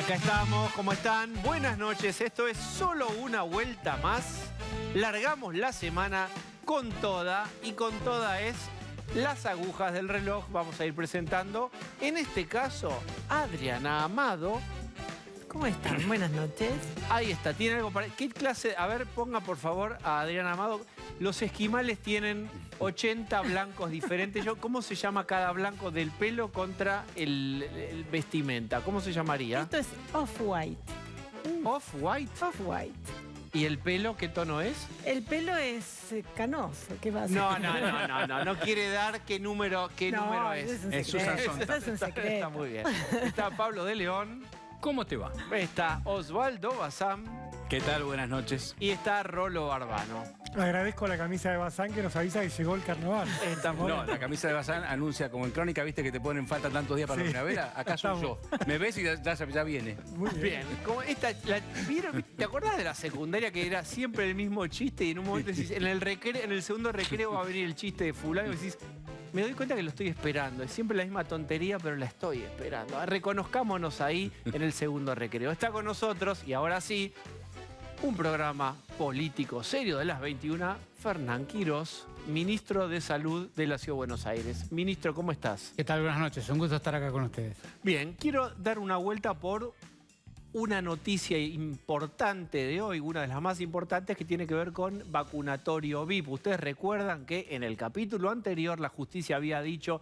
Acá estamos, ¿cómo están? Buenas noches, esto es solo una vuelta más. Largamos la semana con toda, y con toda es las agujas del reloj. Vamos a ir presentando, en este caso, Adriana Amado. ¿Cómo están? Buenas noches. Ahí está, tiene algo para... ¿Qué clase? A ver, ponga por favor a Adriana Amado. Los esquimales tienen 80 blancos diferentes. ¿Cómo se llama cada blanco del pelo contra el vestimenta? ¿Cómo se llamaría? Esto es off-white. ¿Off-white? Off-white. ¿Y el pelo qué tono es? El pelo es canoso. ¿Qué va a ser? No quiere dar qué número es. Es Susan Sontag. un secreto. Está muy bien. Está Pablo de León. ¿Cómo te va? Está Osvaldo Bazán. ¿Qué tal? Buenas noches. Y está Rolo Barbano. Agradezco la camisa de Bazán que nos avisa que llegó el carnaval. No, la camisa de Bazán anuncia como en Crónica, viste que te ponen falta tantos días para la primavera. Acá soy yo. Me ves y ya viene. Muy Bien. ¿Vieron? ¿Te acordás de la secundaria que era siempre el mismo chiste y en un momento decís, en el segundo recreo va a venir el chiste de fulano y decís, me doy cuenta que lo estoy esperando. Es siempre la misma tontería, pero la estoy esperando. Reconozcámonos ahí en el segundo recreo. Está con nosotros, y ahora sí, un programa político serio de las 21, Fernán Quirós, ministro de Salud de la Ciudad de Buenos Aires. Ministro, ¿cómo estás? ¿Qué tal? Buenas noches. Un gusto estar acá con ustedes. Bien, quiero dar una vuelta por una noticia importante de hoy, una de las más importantes, que tiene que ver con vacunatorio VIP. Ustedes recuerdan que en el capítulo anterior la justicia había dicho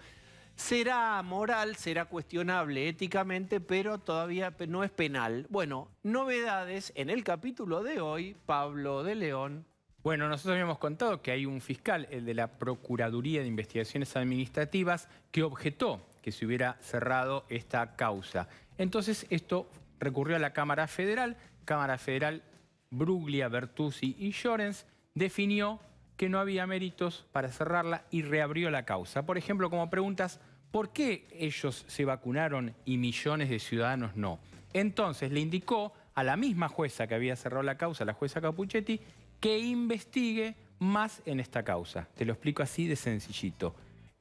será moral, será cuestionable éticamente, pero todavía no es penal. Bueno, novedades en el capítulo de hoy, Pablo de León. Bueno, nosotros habíamos contado que hay un fiscal, el de la Procuraduría de Investigaciones Administrativas, que objetó que se hubiera cerrado esta causa. Entonces esto recurrió a la Cámara Federal. Cámara Federal, Bruglia, Bertuzzi y Llorens definió que no había méritos para cerrarla y reabrió la causa. Por ejemplo, como preguntas, ¿por qué ellos se vacunaron y millones de ciudadanos no? Entonces le indicó a la misma jueza que había cerrado la causa, la jueza Capuchetti, que investigue más en esta causa. Te lo explico así de sencillito.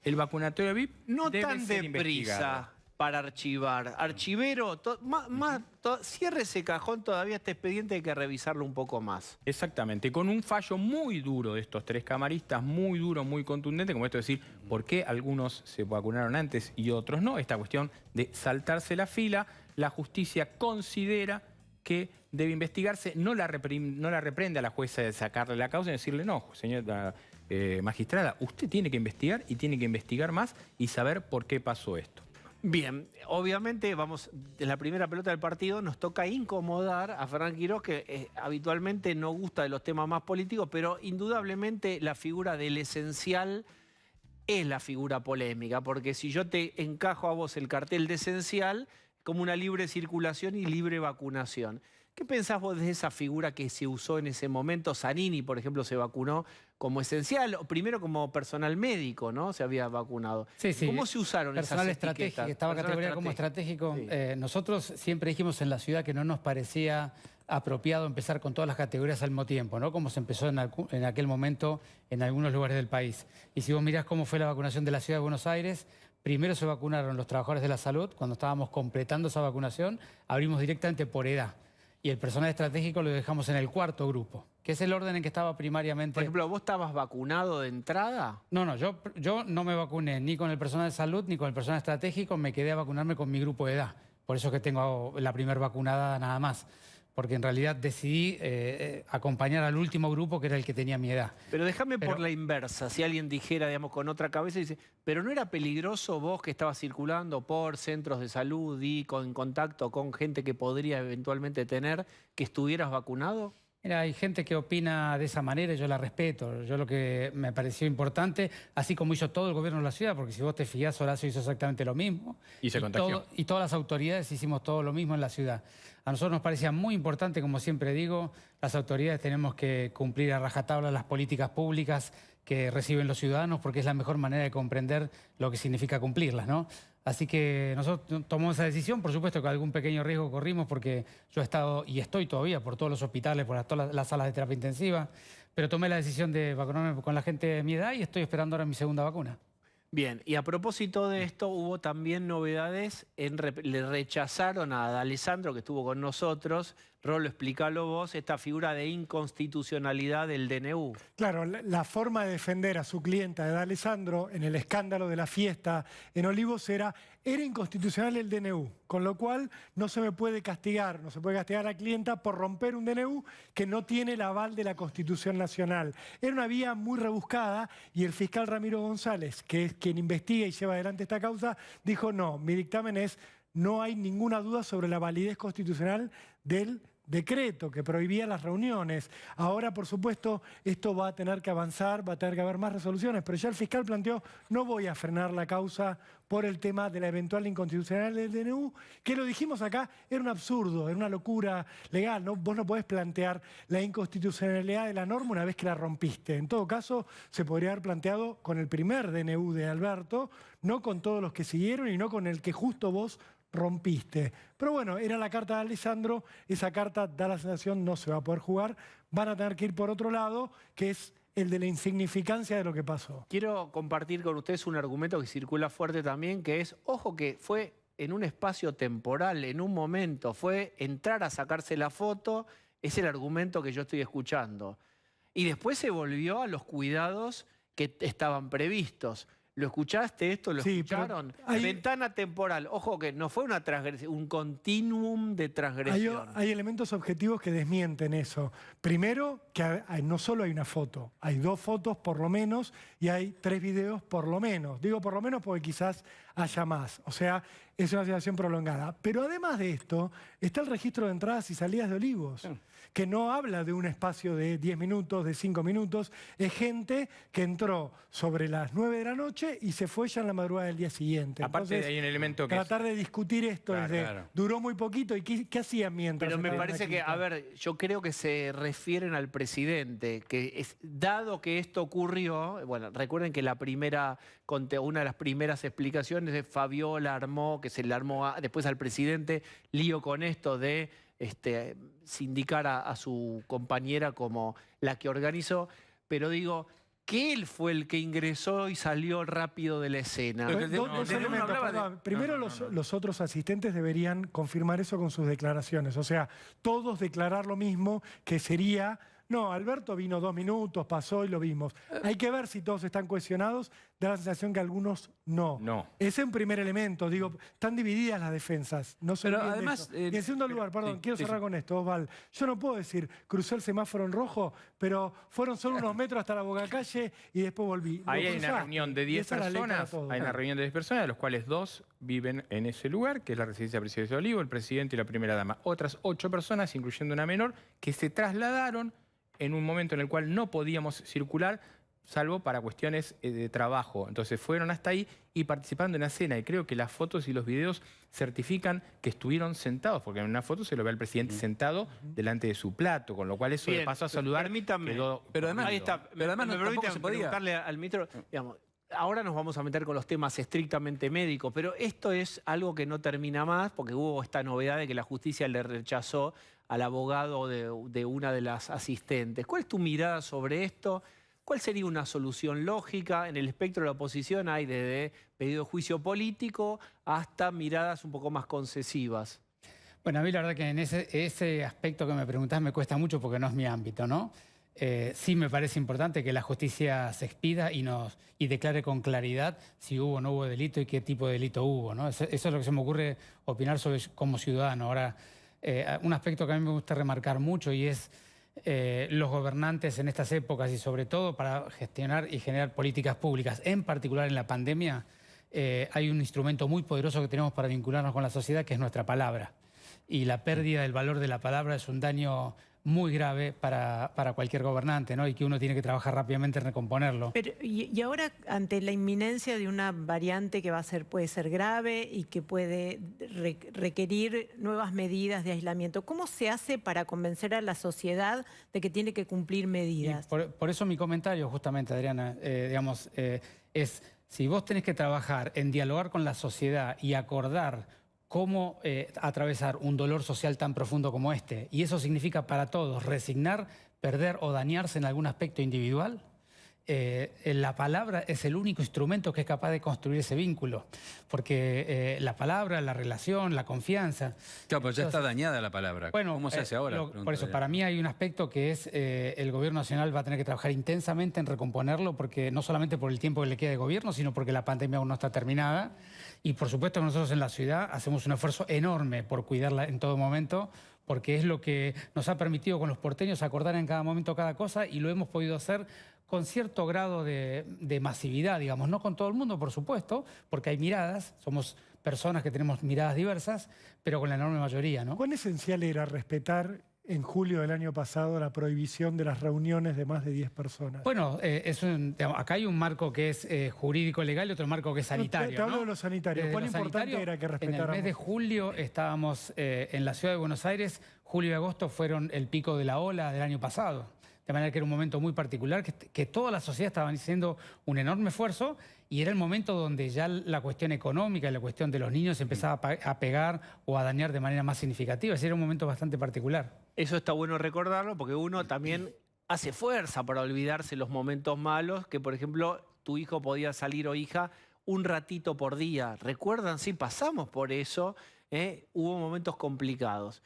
El vacunatorio VIP No debe tan ser deprisa investigado. para archivar. Archivero, cierre ese cajón, todavía este expediente hay que revisarlo un poco más. Exactamente, con un fallo muy duro de estos tres camaristas, muy duro, muy contundente, como esto de decir, ¿por qué algunos se vacunaron antes y otros no? Esta cuestión de saltarse la fila, la justicia considera que debe investigarse, no la reprende a la jueza de sacarle la causa y decirle, no, señora magistrada, usted tiene que investigar y tiene que investigar más y saber por qué pasó esto. Bien, obviamente vamos, en la primera pelota del partido nos toca incomodar a Fernán Quirós, que habitualmente no gusta de los temas más políticos, pero indudablemente la figura del esencial es la figura polémica, porque si yo te encajo a vos el cartel de esencial, como una libre circulación y libre vacunación. ¿Qué pensás vos de esa figura que se usó en ese momento? Zanini, por ejemplo, se vacunó como esencial, o primero como personal médico, ¿no? Se había vacunado. Sí, sí. ¿Cómo se usaron personal esas etiquetas? estratégico, estaba categoría como estratégico. Sí. Nosotros siempre dijimos en la ciudad que no nos parecía apropiado empezar con todas las categorías al mismo tiempo, ¿no? Como se empezó en aquel momento en algunos lugares del país. Y si vos mirás cómo fue la vacunación de la ciudad de Buenos Aires, primero se vacunaron los trabajadores de la salud. Cuando estábamos completando esa vacunación, abrimos directamente por edad. Y el personal estratégico lo dejamos en el cuarto grupo, que es el orden en que estaba primariamente... Por ejemplo, ¿vos estabas vacunado de entrada? No, yo no me vacuné ni con el personal de salud ni con el personal estratégico, me quedé a vacunarme con mi grupo de edad. Por eso que tengo la primera vacunada nada más. Porque en realidad decidí acompañar al último grupo que era el que tenía mi edad. Pero déjame por la inversa, si alguien dijera, digamos, con otra cabeza, dice, pero ¿no era peligroso vos que estabas circulando por centros de salud y en contacto con gente que podría eventualmente tener, que estuvieras vacunado? Mira, hay gente que opina de esa manera y yo la respeto. Yo lo que me pareció importante, así como hizo todo el gobierno de la ciudad, porque si vos te fijás, Horacio hizo exactamente lo mismo. Y se contagió. Y todas las autoridades hicimos todo lo mismo en la ciudad. A nosotros nos parecía muy importante, como siempre digo, las autoridades tenemos que cumplir a rajatabla las políticas públicas que reciben los ciudadanos, porque es la mejor manera de comprender lo que significa cumplirlas, ¿no? Así que nosotros tomamos esa decisión. Por supuesto que algún pequeño riesgo corrimos porque yo he estado y estoy todavía por todos los hospitales, por todas las salas de terapia intensiva, pero tomé la decisión de vacunarme con la gente de mi edad y estoy esperando ahora mi segunda vacuna. Bien, y a propósito de esto, hubo también novedades, le rechazaron a D'Alessandro, que estuvo con nosotros, Rolo, explícalo vos, esta figura de inconstitucionalidad del DNU. Claro, la forma de defender a su clienta de D'Alessandro en el escándalo de la fiesta en Olivos era inconstitucional el DNU, con lo cual no se me puede castigar, no se puede castigar a la clienta por romper un DNU que no tiene el aval de la Constitución Nacional. Era una vía muy rebuscada y el fiscal Ramiro González, que es quien investiga y lleva adelante esta causa, dijo no, mi dictamen es no hay ninguna duda sobre la validez constitucional del decreto que prohibía las reuniones. Ahora, por supuesto, esto va a tener que avanzar, va a tener que haber más resoluciones, pero ya el fiscal planteó, no voy a frenar la causa por el tema de la eventual inconstitucionalidad del DNU, que lo dijimos acá, era un absurdo, era una locura legal, ¿no? Vos no podés plantear la inconstitucionalidad de la norma una vez que la rompiste. En todo caso, se podría haber planteado con el primer DNU de Alberto, no con todos los que siguieron y no con el que justo vos rompiste. Pero bueno, era la carta de Alessandro, esa carta da la sensación no se va a poder jugar, van a tener que ir por otro lado, que es el de la insignificancia de lo que pasó. Quiero compartir con ustedes un argumento que circula fuerte también, que es, ojo que fue en un espacio temporal, en un momento, fue entrar a sacarse la foto, es el argumento que yo estoy escuchando. Y después se volvió a los cuidados que estaban previstos. ¿Lo escuchaste esto? ¿Lo escucharon? Ventana temporal. Ojo que no fue una transgresión, un continuum de transgresión. Hay elementos objetivos que desmienten eso. Primero, que no solo hay una foto, hay 2 fotos por lo menos y hay 3 videos por lo menos. Digo por lo menos porque quizás haya más. O sea, es una situación prolongada. Pero además de esto, está el registro de entradas y salidas de Olivos, que no habla de un espacio de 10 minutos, de 5 minutos. Es gente que entró sobre las 9 de la noche y se fue ya en la madrugada del día siguiente. Aparte, entonces, hay un elemento que tratar de discutir esto duró muy poquito. ¿Y qué hacían mientras? Pero me parece que, a ver, yo creo que se refieren al presidente, que dado que esto ocurrió, bueno, recuerden que una de las primeras explicaciones de Fabiola armó, que se le armó después al presidente, lío con esto de sindicar a su compañera como la que organizó, pero digo que él fue el que ingresó y salió rápido de la escena. Primero, los otros asistentes deberían confirmar eso con sus declaraciones. O sea, todos declarar lo mismo, que sería... No, Alberto vino 2 minutos, pasó y lo vimos. Hay que ver si todos están cohesionados. Da la sensación que algunos no. Ese es un primer elemento. Digo, están divididas las defensas. No se pero además, y en segundo lugar, perdón, quiero cerrar con esto, Osval. Yo no puedo decir, crucé el semáforo en rojo, pero fueron solo unos metros hasta la Bocacalle y después volví. Ahí hay una reunión de 10 personas, hay una reunión de 10 personas, de los cuales 2 viven en ese lugar, que es la residencia presidencial de Olivo, el presidente y la primera dama. Otras 8 personas, incluyendo una menor, que se trasladaron en un momento en el cual no podíamos circular, salvo para cuestiones de trabajo. Entonces fueron hasta ahí y participaron de una cena. Y creo que las fotos y los videos certifican que estuvieron sentados, porque en una foto se lo ve al presidente sentado delante de su plato, con lo cual eso le pasó a saludar. Permítame. Pero además, ahí está. Pero además me permite preguntarle al ministro, digamos, ahora nos vamos a meter con los temas estrictamente médicos, pero esto es algo que no termina más, porque hubo esta novedad de que la justicia le rechazó al abogado de una de las asistentes. ¿Cuál es tu mirada sobre esto? ¿Cuál sería una solución lógica? En el espectro de la oposición hay desde pedido de juicio político hasta miradas un poco más concesivas. Bueno, a mí la verdad que en ese aspecto que me preguntás me cuesta mucho porque no es mi ámbito, ¿no? Sí me parece importante que la justicia se expida y declare con claridad si hubo o no hubo delito y qué tipo de delito hubo, ¿no? Eso es lo que se me ocurre opinar sobre como ciudadano. Ahora, un aspecto que a mí me gusta remarcar mucho y es los gobernantes en estas épocas y sobre todo para gestionar y generar políticas públicas, en particular en la pandemia, hay un instrumento muy poderoso que tenemos para vincularnos con la sociedad, que es nuestra palabra. Y la pérdida del valor de la palabra es un daño muy grave para cualquier gobernante, ¿no? Y que uno tiene que trabajar rápidamente en recomponerlo. Pero, y ahora, ante la inminencia de una variante que puede ser grave y que puede requerir nuevas medidas de aislamiento, ¿cómo se hace para convencer a la sociedad de que tiene que cumplir medidas? Por eso mi comentario, justamente, Adriana, es si vos tenés que trabajar en dialogar con la sociedad y acordar cómo atravesar un dolor social tan profundo como este, y eso significa para todos resignar, perder o dañarse en algún aspecto individual, la palabra es el único instrumento que es capaz de construir ese vínculo, porque la palabra, la relación, la confianza... Claro, pero ya está dañada la palabra. Bueno, ¿Cómo se hace ahora? Por eso, para mí hay un aspecto que es el gobierno nacional va a tener que trabajar intensamente en recomponerlo, porque no solamente por el tiempo que le queda de gobierno, sino porque la pandemia aún no está terminada. Y por supuesto que nosotros en la ciudad hacemos un esfuerzo enorme por cuidarla en todo momento, porque es lo que nos ha permitido con los porteños acordar en cada momento cada cosa, y lo hemos podido hacer con cierto grado de masividad, digamos, no con todo el mundo, por supuesto, porque hay miradas, somos personas que tenemos miradas diversas, pero con la enorme mayoría, ¿no? ¿Cuán esencial era respetar en julio del año pasado la prohibición de las reuniones de más de 10 personas? Bueno, digamos, acá hay un marco que es jurídico legal y otro marco que es sanitario. Te hablo ¿no? de lo sanitario. Desde ¿Cuán lo importante sanitario, era que en respetáramos? el mes de julio estábamos en la ciudad de Buenos Aires, julio y agosto fueron el pico de la ola del año pasado. De manera que era un momento muy particular, que toda la sociedad estaba haciendo un enorme esfuerzo, y era el momento donde ya la cuestión económica y la cuestión de los niños empezaba a pegar o a dañar de manera más significativa. Ese era un momento bastante particular. Eso está bueno recordarlo porque uno también hace fuerza para olvidarse los momentos malos, que por ejemplo tu hijo podía salir o hija un ratito por día. ¿Recuerdan? Sí, pasamos por eso, hubo momentos complicados.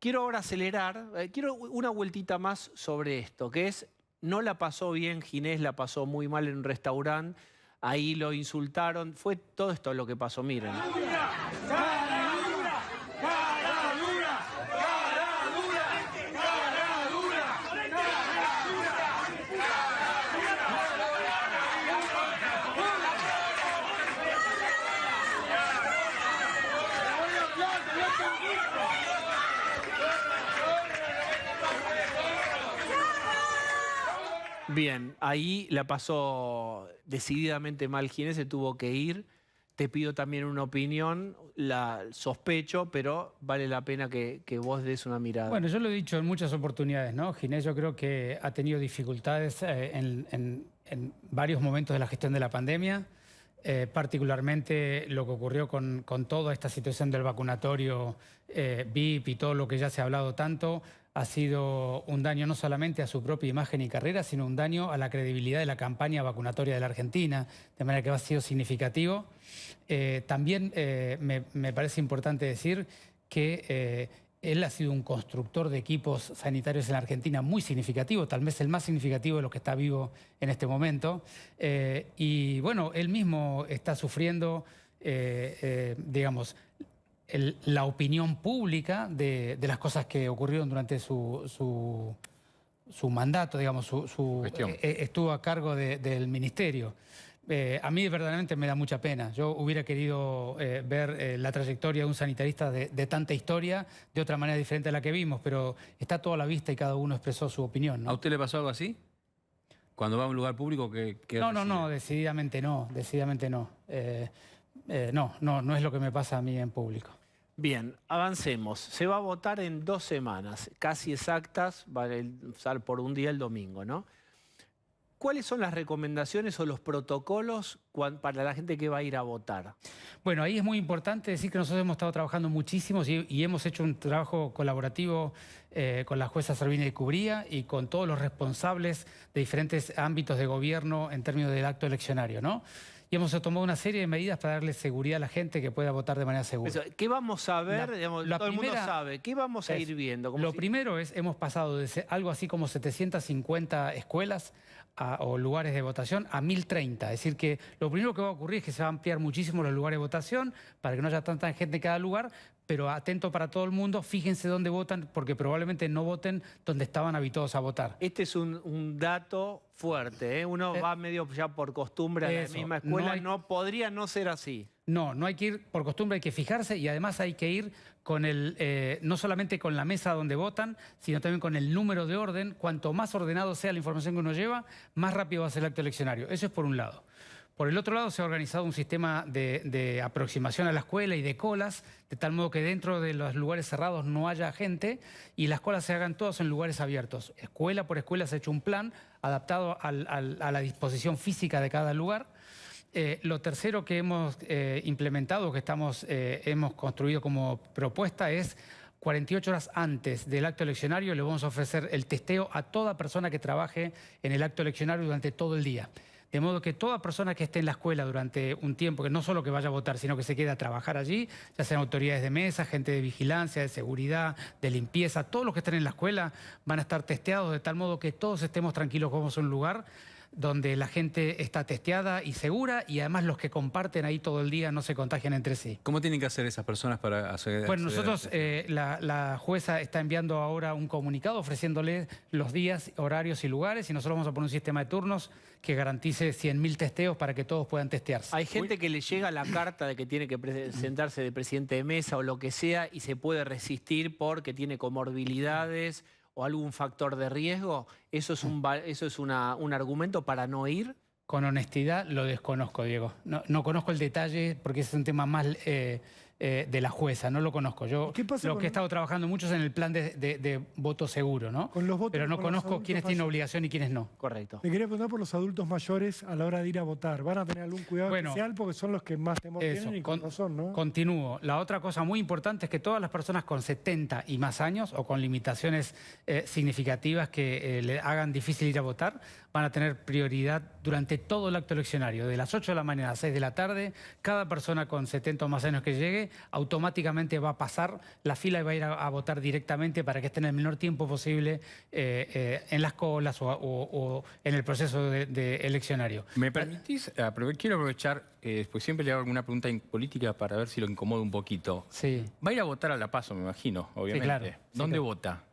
Quiero ahora acelerar, quiero una vueltita más sobre esto, que es, no la pasó bien Ginés, la pasó muy mal en un restaurante, ahí lo insultaron, fue todo esto lo que pasó, miren. Bien, ahí la pasó decididamente mal Ginés, se tuvo que ir. Te pido también una opinión, la sospecho, pero vale la pena que vos des una mirada. Bueno, yo lo he dicho en muchas oportunidades, ¿no? Ginés yo creo que ha tenido dificultades en varios momentos de la gestión de la pandemia, particularmente lo que ocurrió con toda esta situación del vacunatorio VIP y todo lo que ya se ha hablado tanto. Ha sido un daño no solamente a su propia imagen y carrera, sino un daño a la credibilidad de la campaña vacunatoria de la Argentina, de manera que ha sido significativo. También me parece importante decir que él ha sido un constructor de equipos sanitarios en la Argentina muy significativo, tal vez el más significativo de los que está vivo en este momento. Y bueno, él mismo está sufriendo, digamos, la opinión pública de las cosas que ocurrieron durante su mandato, digamos, estuvo a cargo del ministerio. A mí verdaderamente me da mucha pena. Yo hubiera querido ver la trayectoria de un sanitarista de tanta historia de otra manera diferente a la que vimos, pero está todo a la vista y cada uno expresó su opinión, ¿no? ¿A usted le pasó algo así? Cuando va a un lugar público, ¿qué No, decididamente no, decididamente no. No es lo que me pasa a mí en público. Bien, avancemos. Se va a votar en 2 semanas, casi exactas, va a ser por un día el domingo, ¿no? ¿Cuáles son las recomendaciones o los protocolos para la gente que va a ir a votar? Bueno, ahí es muy importante decir que nosotros hemos estado trabajando muchísimo y hemos hecho un trabajo colaborativo con la jueza Servini de Cubría y con todos los responsables de diferentes ámbitos de gobierno en términos del acto eleccionario, ¿no? Y hemos tomado una serie de medidas para darle seguridad a la gente que pueda votar de manera segura. ¿Qué vamos a ver? Todo el mundo sabe. ¿Qué vamos a ir viendo? Lo primero es, hemos pasado de algo así como 750 escuelas o lugares de votación a 1030. Es decir, que lo primero que va a ocurrir es que se va a ampliar muchísimo los lugares de votación para que no haya tanta gente en cada lugar, pero atento para todo el mundo, fíjense dónde votan, porque probablemente no voten donde estaban habituados a votar. Este es un dato fuerte, ¿eh? Uno va medio ya por costumbre a la misma escuela, no podría no ser así. No hay que ir por costumbre, hay que fijarse y además hay que ir con no solamente con la mesa donde votan, sino también con el número de orden. Cuanto más ordenado sea la información que uno lleva, más rápido va a ser el acto eleccionario. Eso es por un lado. Por el otro lado, se ha organizado un sistema de aproximación a la escuela y de colas, de tal modo que dentro de los lugares cerrados no haya gente y las colas se hagan todas en lugares abiertos. Escuela por escuela se ha hecho un plan adaptado a la disposición física de cada lugar. Lo tercero que hemos implementado, que hemos construido como propuesta es 48 horas antes del acto eleccionario le vamos a ofrecer el testeo a toda persona que trabaje en el acto eleccionario durante todo el día. De modo que toda persona que esté en la escuela durante un tiempo, que no solo que vaya a votar, sino que se quede a trabajar allí, ya sean autoridades de mesa, gente de vigilancia, de seguridad, de limpieza, todos los que estén en la escuela van a estar testeados de tal modo que todos estemos tranquilos como es un lugar donde la gente está testeada y segura y además los que comparten ahí todo el día no se contagian entre sí. ¿Cómo tienen que hacer esas personas para hacer? Bueno, nosotros, la jueza está enviando ahora un comunicado ofreciéndole los días, horarios y lugares y nosotros vamos a poner un sistema de turnos que garantice 100.000 testeos para que todos puedan testearse. Hay gente que le llega la carta de que tiene que presentarse de presidente de mesa o lo que sea y se puede resistir porque tiene comorbilidades o algún factor de riesgo. ¿Eso es un argumento para no ir? Con honestidad lo desconozco, Diego. No conozco el detalle porque ese es un tema más de la jueza, no lo conozco. Yo lo que he estado trabajando mucho es en el plan de voto seguro, ¿no? Con los votos, pero no conozco quiénes tienen obligación y quiénes no. Correcto. Te quería preguntar por los adultos mayores a la hora de ir a votar. ¿Van a tener algún cuidado especial porque son los que más temor tienen y con razón, ¿no? Continúo. La otra cosa muy importante es que todas las personas con 70 y más años o con limitaciones significativas que le hagan difícil ir a votar van a tener prioridad durante todo el acto eleccionario. De las 8 de la mañana a 6 de la tarde, cada persona con 70 o más años que llegue automáticamente va a pasar la fila y va a ir a votar directamente para que esté en el menor tiempo posible en las colas o en el proceso de eleccionario. ¿Me permitís? Quiero aprovechar, pues siempre le hago alguna pregunta política para ver si lo incomodo un poquito. Sí. Va a ir a votar a La Paso, me imagino, obviamente. Sí, claro. ¿Dónde vota?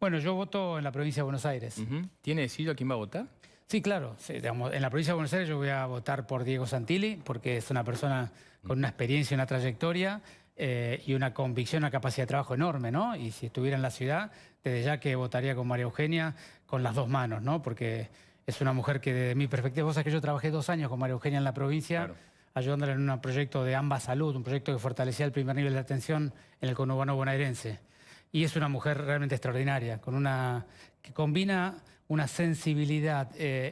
Bueno, yo voto en la provincia de Buenos Aires. ¿Tiene decidido a quién va a votar? Sí, claro. Sí, digamos, en la provincia de Buenos Aires yo voy a votar por Diego Santilli porque es una persona con una experiencia, una trayectoria y una convicción, una capacidad de trabajo enorme, ¿no? Y si estuviera en la ciudad, desde ya que votaría con María Eugenia con las dos manos, ¿no? Porque es una mujer que desde mi perspectiva, vos sabés que yo trabajé 2 años con María Eugenia en la provincia, claro, ayudándola en un proyecto de Ambas Salud, un proyecto que fortalecía el primer nivel de atención en el conurbano bonaerense. Y es una mujer realmente extraordinaria, que combina una sensibilidad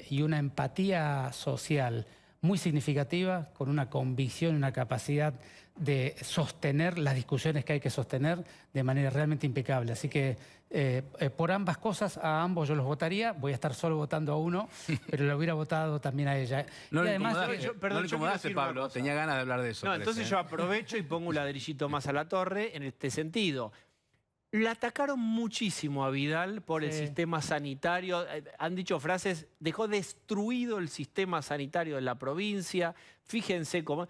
y una empatía social muy significativa, con una convicción y una capacidad de sostener las discusiones que hay que sostener de manera realmente impecable. Así que por ambas cosas, a ambos yo los votaría. Voy a estar solo votando a uno, pero lo hubiera votado también a ella. No y además, le incomodaste, Pablo. Tenía ganas de hablar de eso. No, entonces yo aprovecho y pongo un ladrillito más a la torre en este sentido. La atacaron muchísimo a Vidal por el sistema sanitario. Han dicho frases, dejó destruido el sistema sanitario de la provincia. Fíjense cómo...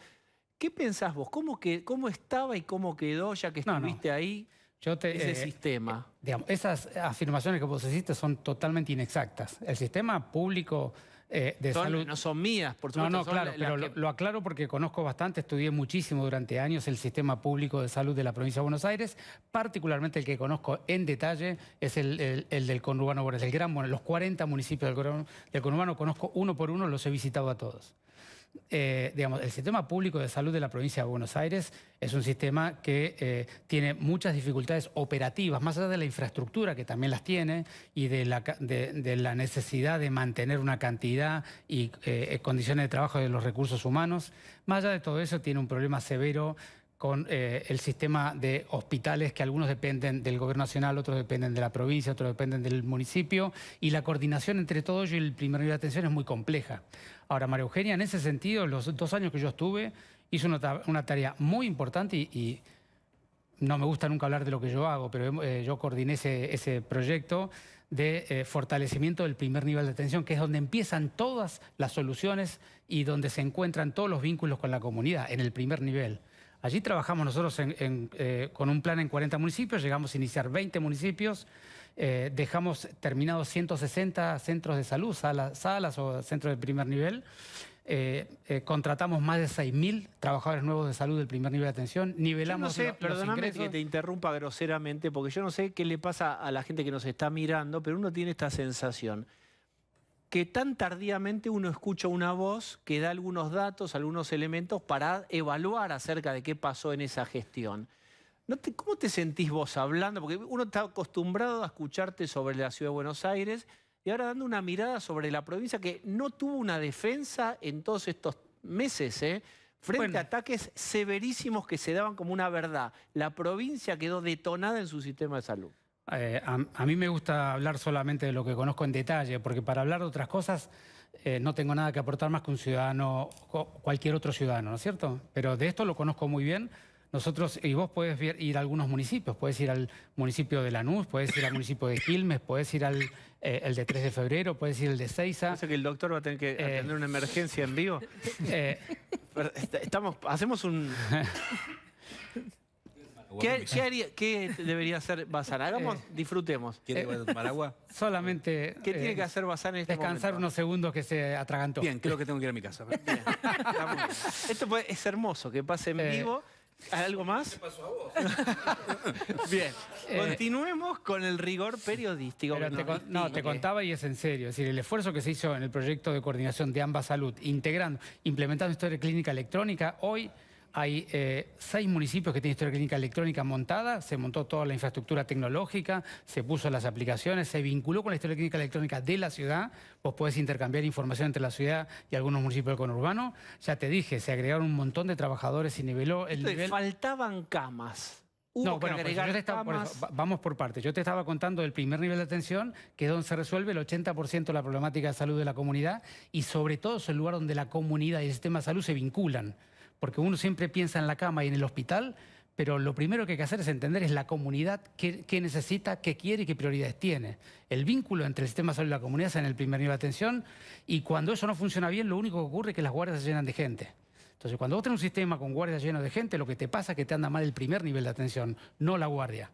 ¿Qué pensás vos? ¿Cómo estaba y cómo quedó, ya que estuviste ahí, ese sistema? Digamos, esas afirmaciones que vos hiciste son totalmente inexactas. El sistema público de salud... No son mías, por supuesto. No, claro, pero lo aclaro porque conozco bastante, estudié muchísimo durante años el sistema público de salud de la provincia de Buenos Aires, particularmente el que conozco en detalle es el del conurbano bonaerense, los 40 municipios del conurbano, conozco uno por uno, los he visitado a todos. Digamos, el sistema público de salud de la provincia de Buenos Aires es un sistema que tiene muchas dificultades operativas, más allá de la infraestructura que también las tiene y de la necesidad de mantener una cantidad y condiciones de trabajo de los recursos humanos. Más allá de todo eso, tiene un problema severo con el sistema de hospitales, que algunos dependen del gobierno nacional, otros dependen de la provincia, otros dependen del municipio, y la coordinación entre todos y el primer nivel de atención es muy compleja. Ahora, María Eugenia, en ese sentido, los 2 años que yo estuve, hizo una tarea muy importante y no me gusta nunca hablar de lo que yo hago, pero yo coordiné ese proyecto de fortalecimiento del primer nivel de atención, que es donde empiezan todas las soluciones y donde se encuentran todos los vínculos con la comunidad, en el primer nivel. Allí trabajamos nosotros con un plan en 40 municipios, llegamos a iniciar 20 municipios, dejamos terminados 160 centros de salud, salas o centros de primer nivel, contratamos más de 6.000 trabajadores nuevos de salud del primer nivel de atención, nivelamos yo no sé, los perdóname ingresos. que te interrumpa groseramente, porque yo no sé qué le pasa a la gente que nos está mirando, pero uno tiene esta sensación que tan tardíamente uno escucha una voz que da algunos datos, algunos elementos para evaluar acerca de qué pasó en esa gestión. ¿Cómo te sentís vos hablando? Porque uno está acostumbrado a escucharte sobre la Ciudad de Buenos Aires y ahora dando una mirada sobre la provincia que no tuvo una defensa en todos estos meses, frente a ataques severísimos que se daban como una verdad. La provincia quedó detonada en su sistema de salud. A mí me gusta hablar solamente de lo que conozco en detalle, porque para hablar de otras cosas no tengo nada que aportar más que un ciudadano, cualquier otro ciudadano, ¿no es cierto? Pero de esto lo conozco muy bien. Nosotros, y vos podés ir a algunos municipios, podés ir al municipio de Lanús, podés ir al municipio de Quilmes, podés ir al el de 3 de febrero, podés ir al de Ezeiza. Parece que el doctor va a tener que atender una emergencia en vivo. Hacemos un... ¿Qué debería hacer Bazán? Disfrutemos. ¿Quiere tomar agua? Solamente... ¿Qué tiene que hacer Bazán en este descansar momento? unos segundos que se atragantó. Bien, creo que tengo que ir a mi casa. Bien, esto es hermoso, que pase en vivo. ¿Algo más? ¿Qué pasó a vos? Bien, continuemos con el rigor periodístico. Pero te contaba y es en serio. Es decir, el esfuerzo que se hizo en el proyecto de coordinación de Ambas Salud, implementando historia clínica electrónica, hoy hay 6 municipios que tienen historia clínica electrónica montada, se montó toda la infraestructura tecnológica, se puso las aplicaciones, se vinculó con la historia clínica electrónica de la ciudad. Vos podés intercambiar información entre la ciudad y algunos municipios del conurbano. Ya te dije, se agregaron un montón de trabajadores y niveló el nivel. Faltaban camas. No, bueno, vamos por partes. Yo te estaba contando del primer nivel de atención, que es donde se resuelve el 80% de la problemática de salud de la comunidad, y sobre todo es el lugar donde la comunidad y el sistema de salud se vinculan. Porque uno siempre piensa en la cama y en el hospital, pero lo primero que hay que hacer es entender es la comunidad qué necesita, qué quiere y qué prioridades tiene. El vínculo entre el sistema de salud y la comunidad está en el primer nivel de atención, y cuando eso no funciona bien, lo único que ocurre es que las guardias se llenan de gente. Entonces, cuando vos tenés un sistema con guardias llenos de gente, lo que te pasa es que te anda mal el primer nivel de atención, no la guardia.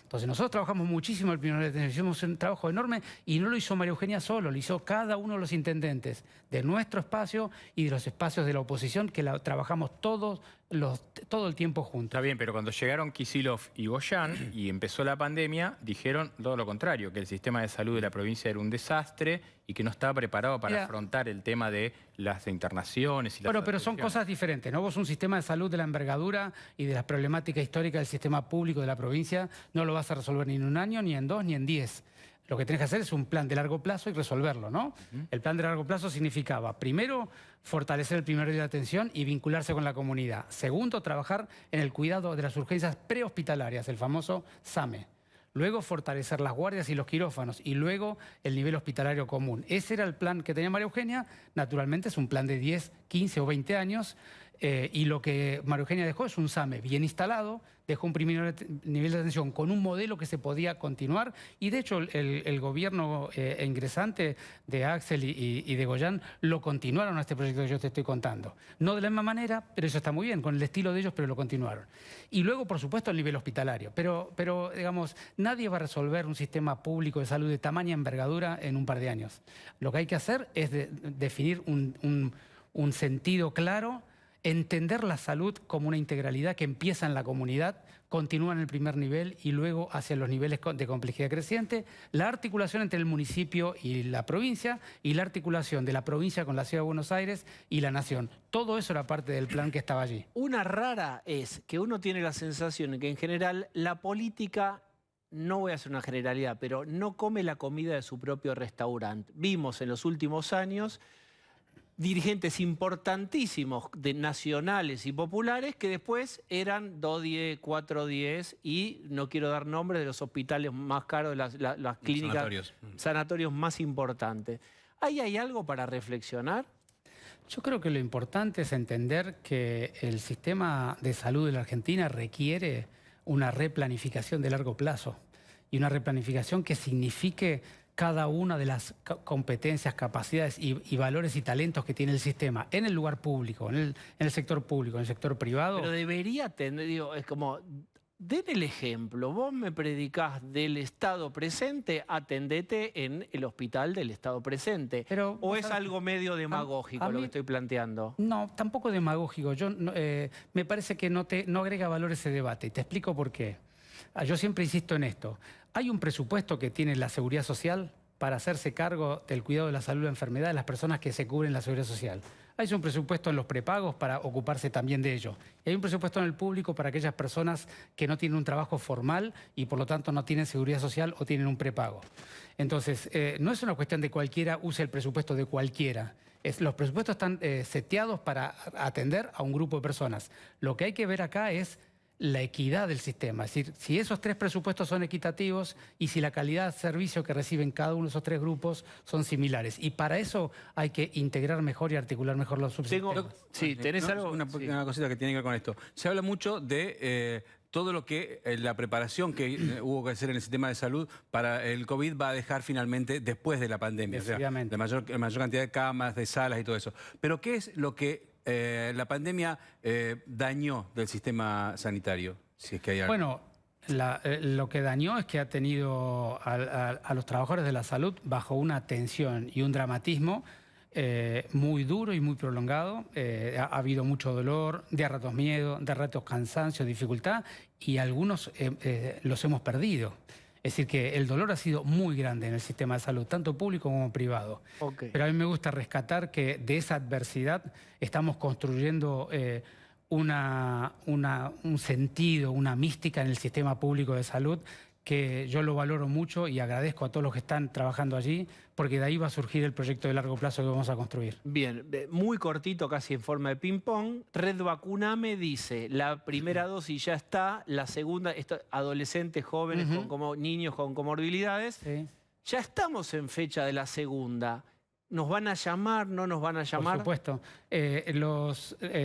Entonces, nosotros trabajamos muchísimo el primer nivel de atención, hicimos un trabajo enorme, y no lo hizo María Eugenia solo, lo hizo cada uno de los intendentes de nuestro espacio y de los espacios de la oposición, que trabajamos todo el tiempo juntos. Está bien, pero cuando llegaron Kicillof y Goyán y empezó la pandemia, dijeron todo lo contrario, que el sistema de salud de la provincia era un desastre y que no estaba preparado para afrontar el tema de las internaciones y las... Bueno, pero son cosas diferentes, ¿no? Vos un sistema de salud de la envergadura y de las problemáticas históricas del sistema público de la provincia no lo vas a resolver ni en 1 año, ni en 2, ni en 10. Lo que tenés que hacer es un plan de largo plazo y resolverlo, ¿no? El plan de largo plazo significaba, primero, fortalecer el primer nivel de atención y vincularse con la comunidad. Segundo, trabajar en el cuidado de las urgencias prehospitalarias, el famoso SAME. Luego, fortalecer las guardias y los quirófanos. Y luego, el nivel hospitalario común. Ese era el plan que tenía María Eugenia. Naturalmente, es un plan de 10, 15 o 20 años. Y lo que María Eugenia dejó es un SAME bien instalado, dejó un primer nivel de atención con un modelo que se podía continuar, y de hecho el gobierno ingresante de Axel y de Goyán lo continuaron a este proyecto que yo te estoy contando. No de la misma manera, pero eso está muy bien, con el estilo de ellos, pero lo continuaron. Y luego, por supuesto, el nivel hospitalario. Pero digamos, nadie va a resolver un sistema público de salud de tamaña envergadura en un par de años. Lo que hay que hacer es definir un sentido claro, entender la salud como una integralidad que empieza en la comunidad, continúa en el primer nivel y luego hacia los niveles de complejidad creciente, la articulación entre el municipio y la provincia, y la articulación de la provincia con la Ciudad de Buenos Aires y la nación. Todo eso era parte del plan que estaba allí. Una rara es que uno tiene la sensación de que en general la política, no voy a hacer una generalidad, pero no come la comida de su propio restaurante. Vimos en los últimos años dirigentes importantísimos de nacionales y populares que después eran 210, 410 y no quiero dar nombres de los hospitales más caros, de las clínicas, sanatorios más importantes. ¿Ahí hay algo para reflexionar? Yo creo que lo importante es entender que el sistema de salud de la Argentina requiere una replanificación de largo plazo y una replanificación que signifique cada una de las competencias, capacidades y valores y talentos que tiene el sistema en el lugar público, en el sector público, en el sector privado. Pero debería tener, digo, es como, den el ejemplo, vos me predicás del Estado presente, atendete en el hospital del Estado presente. Pero, ¿o es algo medio demagógico lo que estoy planteando? No, tampoco demagógico. Me parece que no agrega valor ese debate, y te explico por qué. Yo siempre insisto en esto. Hay un presupuesto que tiene la Seguridad Social para hacerse cargo del cuidado de la salud y la enfermedad de las personas que se cubren la Seguridad Social. Hay un presupuesto en los prepagos para ocuparse también de ello. Y hay un presupuesto en el público para aquellas personas que no tienen un trabajo formal y por lo tanto no tienen Seguridad Social o tienen un prepago. Entonces, no es una cuestión de cualquiera use el presupuesto de cualquiera. Los presupuestos están seteados para atender a un grupo de personas. Lo que hay que ver acá es la equidad del sistema. Es decir, si esos 3 presupuestos son equitativos y si la calidad de servicio que reciben cada uno de esos 3 grupos son similares. Y para eso hay que integrar mejor y articular mejor los subsistemas. Sí, ¿tenés algo? Una cosita que tiene que ver con esto. Se habla mucho de todo lo que la preparación que hubo que hacer en el sistema de salud para el COVID va a dejar finalmente después de la pandemia. O sea, la mayor cantidad de camas, de salas y todo eso. Pero ¿qué es lo que la pandemia dañó del sistema sanitario? Si es que hay algo. Bueno, lo que dañó es que ha tenido a los trabajadores de la salud bajo una tensión y un dramatismo muy duro y muy prolongado. Ha habido mucho dolor, de a ratos miedo, de a ratos cansancio, dificultad, y algunos los hemos perdido. Es decir, que el dolor ha sido muy grande en el sistema de salud, tanto público como privado. Okay. Pero a mí me gusta rescatar que de esa adversidad estamos construyendo un sentido, una mística en el sistema público de salud que yo lo valoro mucho y agradezco a todos los que están trabajando allí, porque de ahí va a surgir el proyecto de largo plazo que vamos a construir. Bien, muy cortito, casi en forma de ping-pong. Red Vacuname dice, la primera dosis ya está, la segunda, adolescentes, jóvenes, niños con comorbilidades. Sí. Ya estamos en fecha de la segunda. ¿Nos van a llamar? ¿No nos van a llamar? Por supuesto.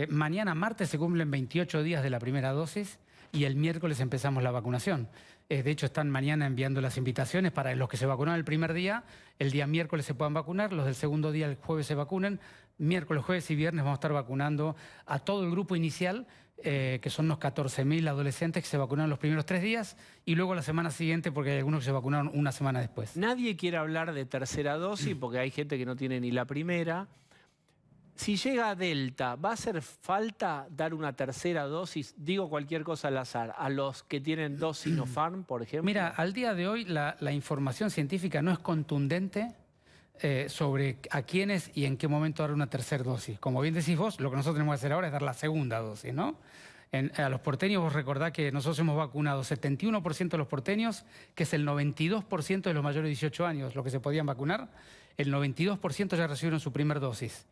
Mañana martes se cumplen 28 días de la primera dosis y el miércoles empezamos la vacunación. De hecho, están mañana enviando las invitaciones para los que se vacunaron el primer día. El día miércoles se puedan vacunar, los del segundo día el jueves se vacunen. Miércoles, jueves y viernes vamos a estar vacunando a todo el grupo inicial, que son unos 14.000 adolescentes que se vacunaron los primeros 3 días, y luego la semana siguiente, porque hay algunos que se vacunaron una semana después. Nadie quiere hablar de tercera dosis porque hay gente que no tiene ni la primera. Si llega Delta, ¿va a hacer falta dar una tercera dosis? Digo cualquier cosa al azar. A los que tienen 2 Sinopharm, por ejemplo. Mira, al día de hoy la información científica no es contundente sobre a quiénes y en qué momento dar una tercera dosis. Como bien decís vos, lo que nosotros tenemos que hacer ahora es dar la segunda dosis, ¿no? A los porteños, vos recordá que nosotros hemos vacunado 71% de los porteños, que es el 92% de los mayores de 18 años, los que se podían vacunar. El 92% ya recibieron su primera dosis.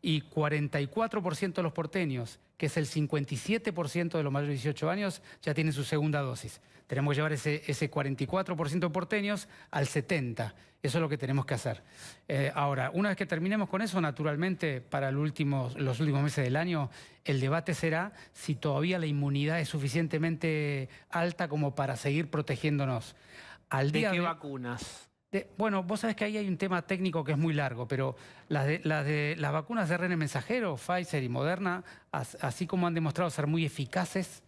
Y 44% de los porteños, que es el 57% de los mayores de 18 años, ya tienen su segunda dosis. Tenemos que llevar ese 44% de porteños al 70%. Eso es lo que tenemos que hacer. Ahora, una vez que terminemos con eso, naturalmente, para los últimos meses del año, el debate será si todavía la inmunidad es suficientemente alta como para seguir protegiéndonos. ¿De qué vacunas? Bueno, vos sabés que ahí hay un tema técnico que es muy largo, pero las vacunas de ARN mensajero, Pfizer y Moderna, así como han demostrado ser muy eficaces,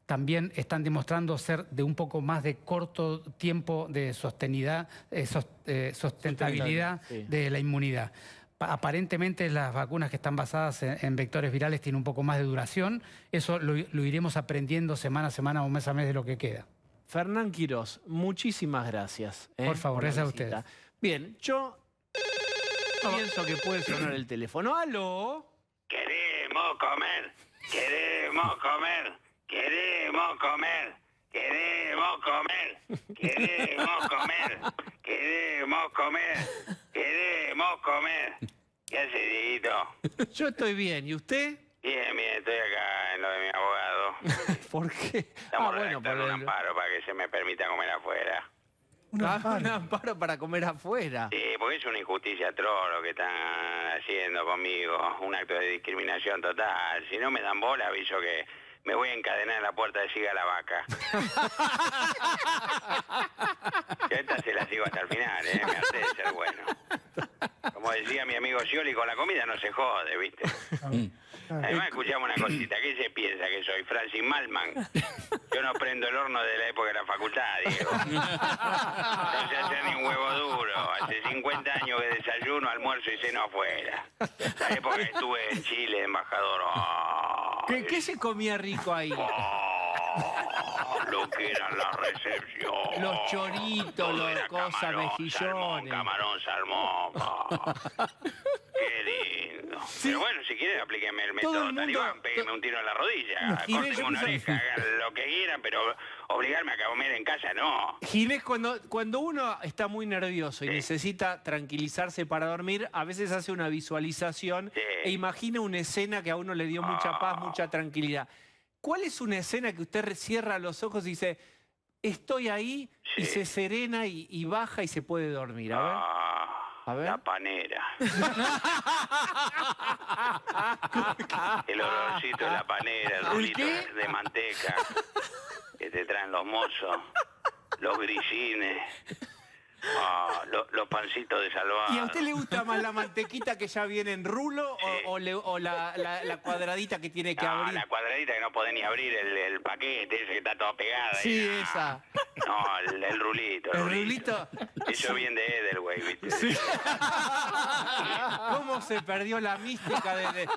también están demostrando ser de un poco más de corto tiempo de sostenibilidad de la inmunidad. Aparentemente las vacunas que están basadas en vectores virales tienen un poco más de duración. Eso lo iremos aprendiendo semana a semana o mes a mes de lo que queda. Fernán Quirós, muchísimas gracias. Por favor, gracias a ustedes. Bien, yo pienso que puede sonar el teléfono. ¡Aló! Queremos comer, queremos comer, queremos comer, queremos comer, queremos comer, queremos comer, queremos comer. ¿Qué hace, Dieguito? Yo estoy bien, ¿y usted? Bien, estoy acá en lo de mi abogado. ¿Por qué? Estamos redactando un amparo para que se me permita comer afuera. Un amparo para comer afuera. Sí, porque es una injusticia atroz lo que están haciendo conmigo. Un acto de discriminación total. Si no me dan bola, aviso que me voy a encadenar en la puerta de Siga la Vaca. Yo esta se la sigo hasta el final, me harté de ser bueno. Como decía mi amigo Scioli, con la comida no se jode, ¿viste? Además, escuchamos una cosita. ¿Qué se piensa que soy? Francis Malman. Yo no prendo el horno de la época de la facultad, Diego. No sé hacer ni un huevo duro. Hace 50 años que desayuno, almuerzo y ceno afuera. La época que estuve en Chile, embajador. Oh, ¿Qué se comía rico ahí? Lo que era la recepción. Los choritos, las cosas, mejillones. Camarón, salmón. Qué lindo. Pero bueno, si quieren, aplíquenme el método talibán, péguenme un tiro en la rodilla, córtenme una oreja, hagan lo que quieran, pero obligarme a comer en casa, no. Ginés, cuando uno está muy nervioso y necesita tranquilizarse para dormir, a veces hace una visualización e imagina una escena que a uno le dio mucha paz, mucha tranquilidad. ¿Cuál es una escena que usted cierra los ojos y dice, estoy ahí, y se serena y baja y se puede dormir? A ver. La panera. El olorcito de la panera, el rulito de manteca que te traen los mozos, los grisines, los pancitos de salvado. ¿Y a usted le gusta más la mantequita que ya viene en rulo o la cuadradita que tiene que abrir? La cuadradita que no podés ni abrir el paquete, ese que está todo pegado. Sí, esa. No, el rulito. ¿El rulito? Eso bien de Edelweiss, ¿viste? Sí. ¿Cómo se perdió la mística de...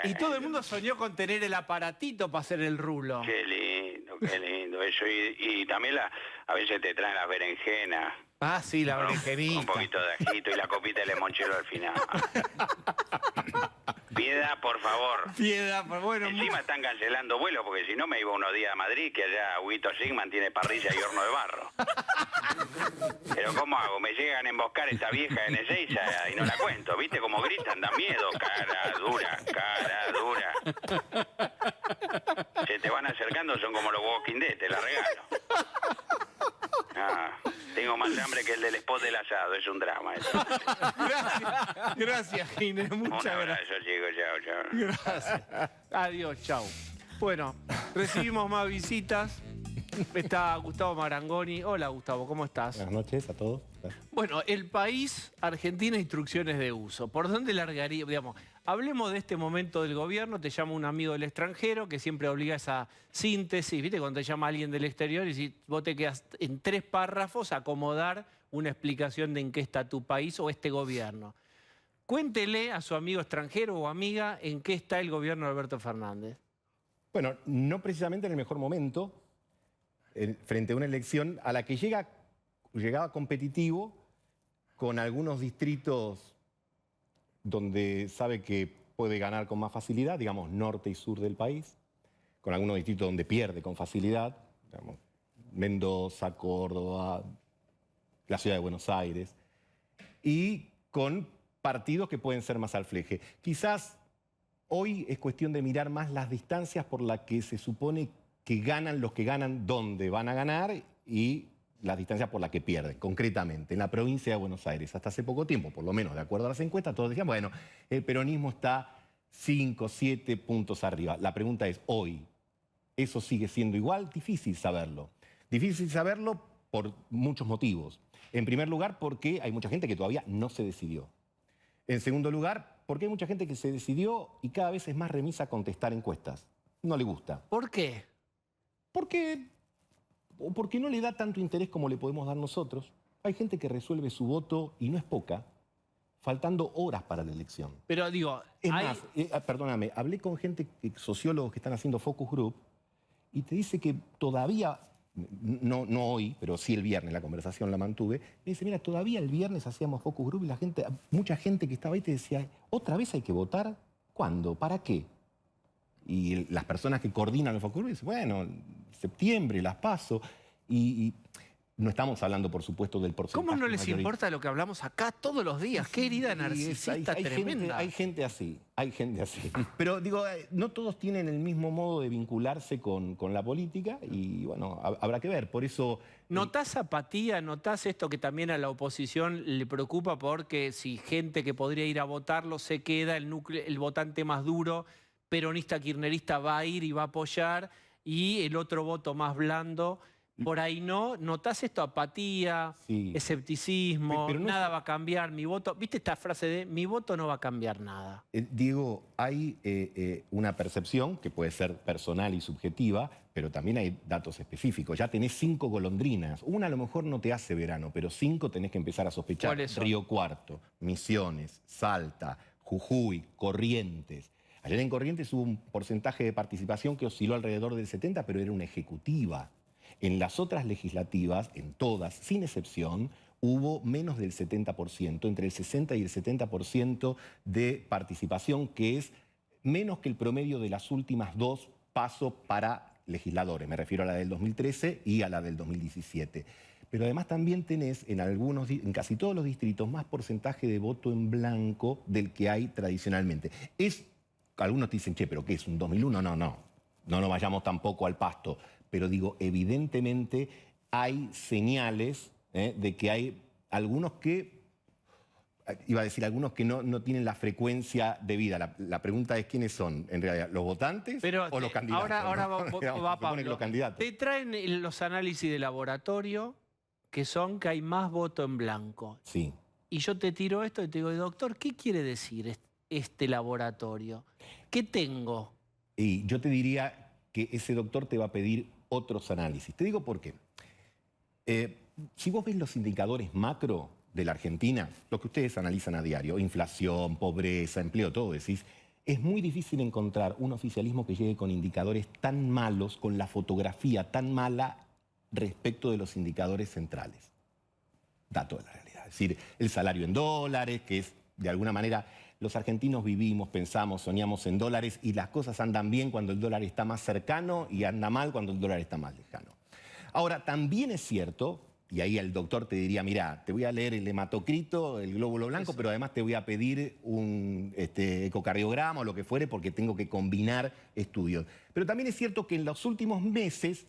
Y todo el mundo soñó con tener el aparatito para hacer el rulo. Qué lindo eso. Y también a veces te traen las berenjenas. Ah, sí, la berenjenita. Un poquito de ajito y la copita de limonchelo al final. Piedad, por favor. Piedad, bueno. Encima están cancelando vuelos porque si no me iba unos días a Madrid, que allá Huguito Sigman tiene parrilla y horno de barro. Pero ¿cómo hago? Me llegan a emboscar esta vieja en Ezeiza y no la cuento. ¿Viste cómo gritan? Dan miedo. Cara dura, cara dura. Se te van acercando, son como los Walking Dead, te la regalo. Tengo más hambre que el del spot del asado, es un drama eso. Gracias, Ginés, muchas gracias. Un abrazo, chicos, chao. Gracias. Adiós, chao. Bueno, recibimos más visitas. Está Gustavo Marangoni. Hola, Gustavo, ¿cómo estás? Buenas noches a todos. Bueno, el país, Argentina, instrucciones de uso. ¿Por dónde largaría? Digamos, hablemos de este momento del gobierno. Te llama un amigo del extranjero que siempre obliga a esa síntesis. ¿Viste? Cuando te llama alguien del exterior y si vos te quedas en 3 párrafos a acomodar una explicación de en qué está tu país o este gobierno. Cuéntele a su amigo extranjero o amiga en qué está el gobierno de Alberto Fernández. Bueno, no precisamente en el mejor momento, frente a una elección a la que llegaba competitivo con algunos distritos donde sabe que puede ganar con más facilidad, digamos, norte y sur del país, con algunos distritos donde pierde con facilidad, digamos, Mendoza, Córdoba, la ciudad de Buenos Aires, y con partidos que pueden ser más al fleje. Quizás hoy es cuestión de mirar más las distancias por las que se supone que ganan los que ganan donde van a ganar y las distancias por las que pierden, concretamente. En la provincia de Buenos Aires, hasta hace poco tiempo, por lo menos de acuerdo a las encuestas, todos decían, bueno, el peronismo está 5, 7 puntos arriba. La pregunta es, hoy, ¿eso sigue siendo igual? Difícil saberlo. Difícil saberlo por muchos motivos. En primer lugar, porque hay mucha gente que todavía no se decidió. En segundo lugar, porque hay mucha gente que se decidió y cada vez es más remisa a contestar encuestas. No le gusta. ¿Por qué? Porque no le da tanto interés como le podemos dar nosotros. Hay gente que resuelve su voto, y no es poca, faltando horas para la elección. Pero digo... Es más, perdóname, hablé con gente, sociólogos que están haciendo focus group, y te dice que todavía, no hoy, pero sí el viernes, la conversación la mantuve, me dice, mira, todavía el viernes hacíamos focus group y mucha gente que estaba ahí te decía, ¿otra vez hay que votar? ¿Cuándo? ¿Para qué? Y las personas que coordinan el focus group dicen, bueno, septiembre, las paso, y no estamos hablando, por supuesto, del porcentaje. ¿Cómo no les importa lo que hablamos acá todos los días? Qué herida narcisista tremenda. Hay gente así. Pero digo, no todos tienen el mismo modo de vincularse con la política y bueno, habrá que ver. Por eso... ¿Notás apatía? ¿Notás esto que también a la oposición le preocupa porque si gente que podría ir a votarlo se queda, el votante más duro, peronista, kirchnerista, va a ir y va a apoyar y el otro voto más blando... Por ahí no, ¿notás esto? Apatía, escepticismo, nada va a cambiar, mi voto... ¿Viste esta frase de mi voto no va a cambiar nada? Diego, hay una percepción que puede ser personal y subjetiva, pero también hay datos específicos. Ya tenés 5 golondrinas. Una a lo mejor no te hace verano, pero 5 tenés que empezar a sospechar. ¿Cuáles son? Río Cuarto, Misiones, Salta, Jujuy, Corrientes. Ayer en Corrientes hubo un porcentaje de participación que osciló alrededor del 70%, pero era una ejecutiva. En las otras legislativas, en todas, sin excepción, hubo menos del 70%, entre el 60 y el 70% de participación, que es menos que el promedio de las últimas 2 pasos para legisladores. Me refiero a la del 2013 y a la del 2017. Pero además también tenés en casi todos los distritos más porcentaje de voto en blanco del que hay tradicionalmente. Algunos te dicen, che, ¿pero qué es? ¿Un 2001? No nos vayamos tampoco al pasto. Pero digo, evidentemente hay señales de que hay algunos que, iba a decir, algunos que no tienen la frecuencia debida. La pregunta es quiénes son, en realidad, los votantes o los candidatos. Ahora ¿no? va Pablo. Los candidatos. Te traen los análisis de laboratorio, que son que hay más voto en blanco. Sí. Y yo te tiro esto y te digo, doctor, ¿qué quiere decir este laboratorio? ¿Qué tengo? Y yo te diría que ese doctor te va a pedir otros análisis. Te digo por qué. Si vos ves los indicadores macro de la Argentina, lo que ustedes analizan a diario, inflación, pobreza, empleo, todo decís, es muy difícil encontrar un oficialismo que llegue con indicadores tan malos, con la fotografía tan mala respecto de los indicadores centrales. Dato de la realidad. Es decir, el salario en dólares, que es, de alguna manera, los argentinos vivimos, pensamos, soñamos en dólares y las cosas andan bien cuando el dólar está más cercano y anda mal cuando el dólar está más lejano. Ahora, también es cierto, y ahí el doctor te diría, mira, te voy a leer el hematocrito, el glóbulo blanco, pero además te voy a pedir un ecocardiograma o lo que fuere porque tengo que combinar estudios. Pero también es cierto que en los últimos meses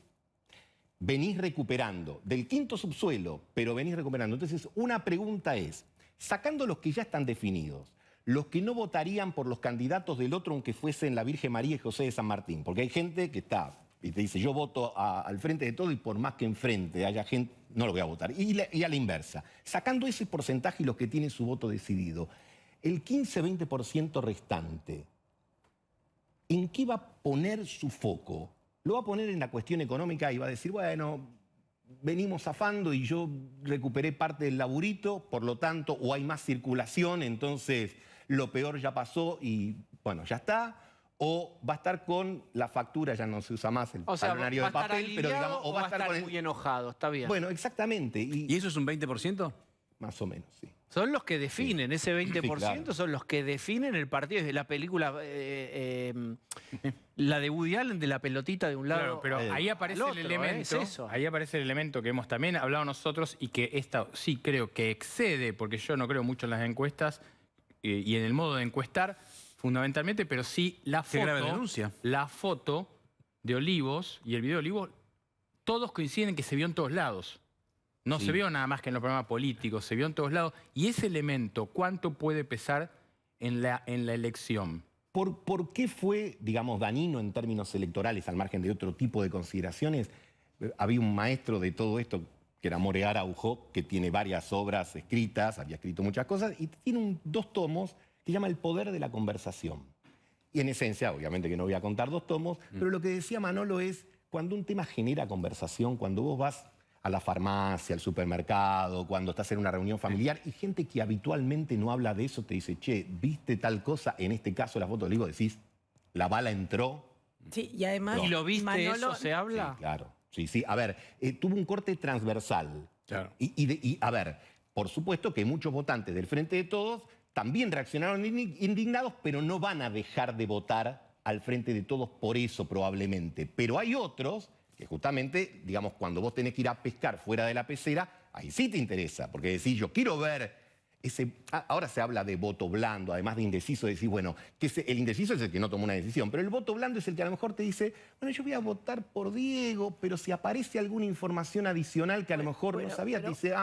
venís recuperando del quinto subsuelo, pero venís recuperando. Entonces, una pregunta es, sacando los que ya están definidos, los que no votarían por los candidatos del otro aunque fuesen la Virgen María y José de San Martín, porque hay gente que está y te dice, yo voto al frente de todo y por más que enfrente haya gente, no lo voy a votar. Y a la inversa, sacando ese porcentaje y los que tienen su voto decidido, el 15-20% restante, ¿en qué va a poner su foco? Lo va a poner en la cuestión económica y va a decir, bueno, venimos zafando y yo recuperé parte del laburito, por lo tanto, o hay más circulación, entonces lo peor ya pasó y, bueno, ya está. O va a estar con la factura, ya no se usa más el talonario de papel, pero digamos, o va a estar muy enojado, está bien. Bueno, exactamente. ¿Y eso es un 20%? Más o menos, sí. Son los que definen, ese 20% Sí, claro. Son los que definen el partido. Es la película, la de Woody Allen, de la pelotita de un lado. Claro, pero ahí aparece al otro, el elemento. es eso. Ahí aparece el elemento que hemos también hablado nosotros y que esta sí creo que excede, porque yo no creo mucho en las encuestas y en el modo de encuestar, fundamentalmente, pero sí la foto de Olivos y el video de Olivos, todos coinciden en que se vio en todos lados. No se vio nada más que en los programas políticos, se vio en todos lados. Y ese elemento, ¿cuánto puede pesar en la elección? ¿Por qué fue, digamos, dañino en términos electorales, al margen de otro tipo de consideraciones? Había un maestro de todo esto, que era More Araujo, que tiene varias obras escritas, había escrito muchas cosas, y tiene 2 tomos que llama El poder de la conversación. Y en esencia, obviamente que no voy a contar 2 tomos, pero lo que decía Manolo es, cuando un tema genera conversación, cuando vos vas a la farmacia, al supermercado, cuando estás en una reunión familiar, y gente que habitualmente no habla de eso te dice, che, ¿viste tal cosa? En este caso, la foto de Olivo, decís, la bala entró. Sí, y además... ¿Y lo viste Manolo, eso? ¿Se habla? Sí, claro. Sí. A ver, tuvo un corte transversal. Claro. Y, a ver, por supuesto que muchos votantes del Frente de Todos también reaccionaron indignados, pero no van a dejar de votar al Frente de Todos por eso probablemente. Pero hay otros que justamente, digamos, cuando vos tenés que ir a pescar fuera de la pecera, ahí sí te interesa, porque decís, yo quiero ver ese... Ahora se habla de voto blando, además de indeciso, decís, bueno, que el indeciso es el que no tomó una decisión, pero el voto blando es el que a lo mejor te dice, bueno, yo voy a votar por Diego, pero si aparece alguna información adicional que a lo mejor no sabía, te dice,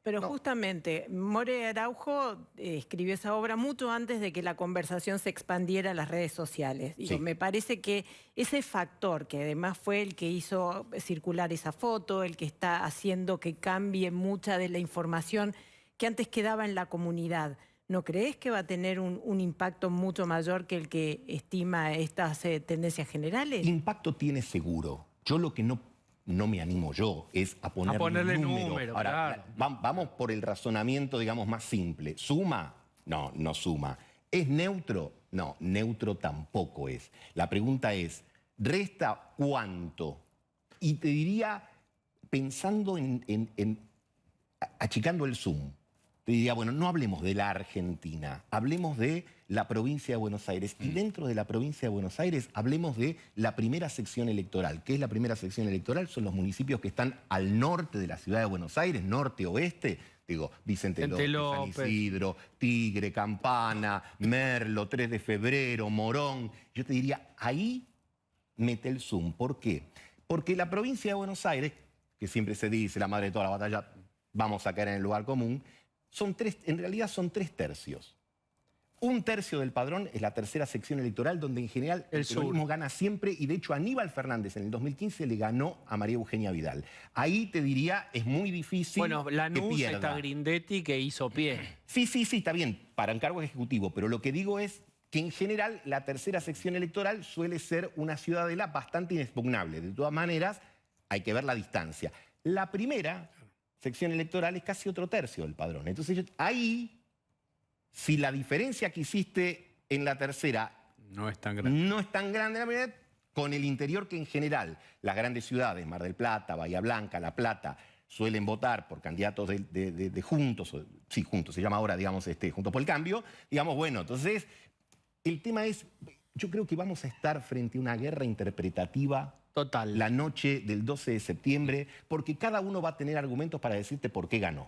Pero no. Justamente, More Araujo escribió esa obra mucho antes de que la conversación se expandiera a las redes sociales. Digo, Sí. Me parece que ese factor, que además fue el que hizo circular esa foto, el que está haciendo que cambie mucha de la información que antes quedaba en la comunidad, ¿no crees que va a tener un impacto mucho mayor que el que estima estas tendencias generales? Impacto tiene seguro. Yo lo que no me animo yo es a ponerle número. Ahora, claro. Vamos por el razonamiento, digamos, más simple. ¿Suma? No suma. ¿Es neutro? No, neutro tampoco es. La pregunta es, ¿resta cuánto? Y te diría, pensando achicando el zoom, te diría, bueno, no hablemos de la Argentina, hablemos de la provincia de Buenos Aires. Y dentro de la provincia de Buenos Aires hablemos de la primera sección electoral. ¿Qué es la primera sección electoral? Son los municipios que están al norte de la ciudad de Buenos Aires, norte-oeste. Digo, Vicente López, San Isidro, Tigre, Campana, Merlo, 3 de Febrero, Morón. Yo te diría, ahí mete el zoom. ¿Por qué? Porque la provincia de Buenos Aires, que siempre se dice, la madre de toda la batalla, vamos a caer en el lugar común, en realidad son 3 tercios. 1/3 del padrón es la tercera sección electoral, donde en general el peronismo gana siempre, y de hecho Aníbal Fernández en el 2015 le ganó a María Eugenia Vidal. Ahí te diría, es muy difícil. Bueno, Lanús está Grindetti, que hizo pie. Sí, está bien, para encargo ejecutivo, pero lo que digo es que en general la tercera sección electoral suele ser una ciudadela bastante inexpugnable. De todas maneras, hay que ver la distancia. La primera sección electoral es casi otro tercio del padrón. Entonces, ahí, si la diferencia que hiciste en la tercera no es tan grande, la verdad, con el interior, que en general las grandes ciudades, Mar del Plata, Bahía Blanca, La Plata, suelen votar por candidatos de Juntos, Juntos se llama ahora, digamos, Juntos por el Cambio, digamos, bueno, entonces, el tema es, yo creo que vamos a estar frente a una guerra interpretativa total la noche del 12 de septiembre, porque cada uno va a tener argumentos para decirte por qué ganó.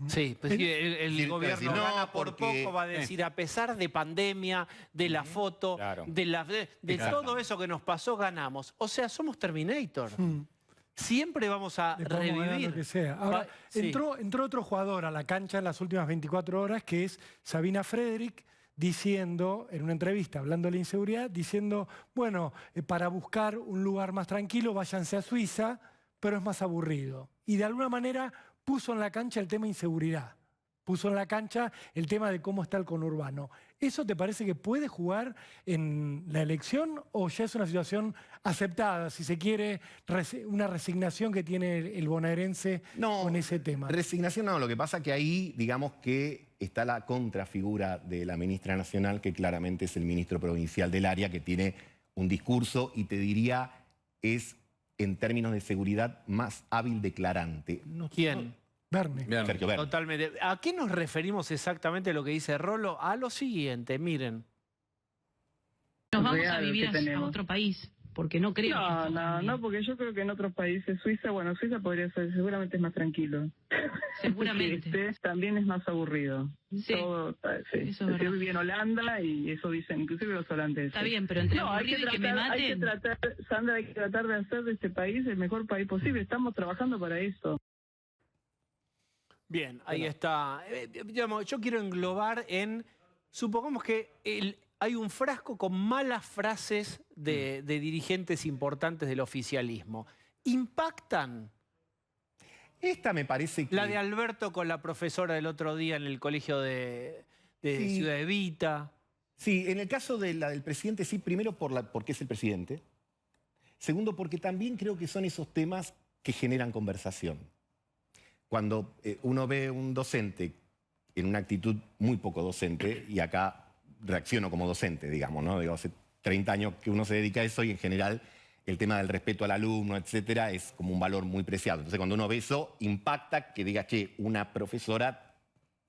Sí, pues el gobierno no, gana por poco, va a decir, a pesar de pandemia, de la foto, claro, de todo eso que nos pasó, ganamos. O sea, somos Terminator. Siempre vamos a revivir. Lo que sea. Ahora, entró otro jugador a la cancha en las últimas 24 horas, que es Sabina Frederick, diciendo, en una entrevista, hablando de la inseguridad, diciendo, bueno, para buscar un lugar más tranquilo, váyanse a Suiza, pero es más aburrido. Y de alguna manera puso en la cancha el tema inseguridad, puso en la cancha el tema de cómo está el conurbano. ¿Eso te parece que puede jugar en la elección o ya es una situación aceptada, si se quiere, una resignación que tiene el bonaerense con ese tema? Resignación no, lo que pasa que ahí, digamos que está la contrafigura de la ministra nacional, que claramente es el ministro provincial del área, que tiene un discurso y te diría es, en términos de seguridad, más hábil declarante. ¿Quién? Verne. Sergio Verne. Totalmente. ¿A qué nos referimos exactamente lo que dice Rolo? A lo siguiente, miren. Nos vamos a vivir a otro país, porque no creo. No, porque yo creo que en otros países, Suiza podría ser, seguramente es más tranquilo. Seguramente. También es más aburrido. Sí. Eso yo viví en Holanda y eso dicen, inclusive los holandeses. Está bien, pero entre aburrido y que me maten. Sandra, hay que tratar de hacer de este país el mejor país posible. Estamos trabajando para eso. Bien, ahí está. Digamos, yo quiero englobar supongamos que hay un frasco con malas frases de dirigentes importantes del oficialismo. ¿Impactan? Esta me parece que... La de Alberto con la profesora del otro día en el colegio de Ciudad Evita. Sí, en el caso de la del presidente, sí, primero porque es el presidente. Segundo, porque también creo que son esos temas que generan conversación. Cuando uno ve un docente en una actitud muy poco docente, y acá reacciono como docente, digamos, ¿no? Digo, hace 30 años que uno se dedica a eso y en general el tema del respeto al alumno, etcétera, es como un valor muy preciado. Entonces, cuando uno ve eso, impacta que diga que una profesora